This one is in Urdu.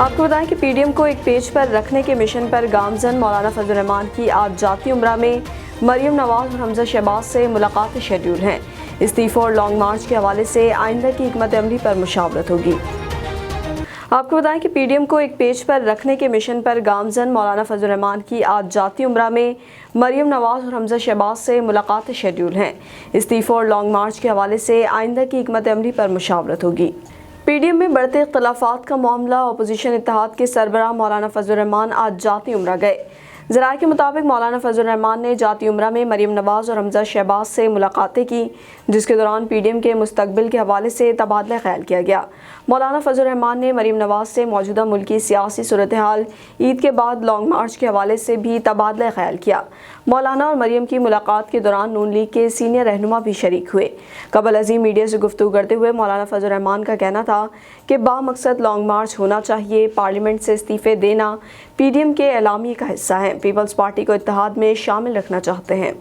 آپ کو بتائیں کہ پی ڈی ایم کو ایک پیج پر رکھنے کے مشن پر گامزن مولانا فضل الرحمان کی آج جاتی عمرہ میں مریم نواز اور حمزہ شہباز سے ملاقاتیں شیڈول ہیں۔ استعفوں اور لانگ مارچ کے حوالے سے آئندہ کی حکمت عملی پر مشاورت ہوگی۔ آپ کو بتائیں کہ پی ڈی ایم کو ایک پیج پر رکھنے کے مشن پر گامزن مولانا فضل الرحمان کی آج جاتی عمرہ میں مریم نواز اور حمزہ شہباز سے ملاقاتیں شیڈول ہیں۔ استعفوں اور لانگ مارچ کے حوالے سے آئندہ کی حکمت عملی پر مشاورت ہوگی۔ پی ڈی ایم میں بڑھتے اختلافات کا معاملہ، اپوزیشن اتحاد کے سربراہ مولانا فضل الرحمان آج جاتی عمرہ گئے۔ ذرائع کے مطابق مولانا فضل الرحمان نے جاتی عمرہ میں مریم نواز اور حمزہ شہباز سے ملاقاتیں کی، جس کے دوران پی ڈی ایم کے مستقبل کے حوالے سے تبادلہ خیال کیا گیا۔ مولانا فضل الرحمان نے مریم نواز سے موجودہ ملکی سیاسی صورتحال، عید کے بعد لانگ مارچ کے حوالے سے بھی تبادلہ خیال کیا۔ مولانا اور مریم کی ملاقات کے دوران نون لیگ کے سینئر رہنما بھی شریک ہوئے۔ قبل ازیں میڈیا سے گفتگو کرتے ہوئے مولانا فضل الرحمان کا کہنا تھا کہ بامقصد لانگ مارچ ہونا چاہیے، پارلیمنٹ سے استعفے دینا پی ڈی ایم کے اعلامیے کا حصہ ہے، پیپلز پارٹی کو اتحاد میں شامل رکھنا چاہتے ہیں۔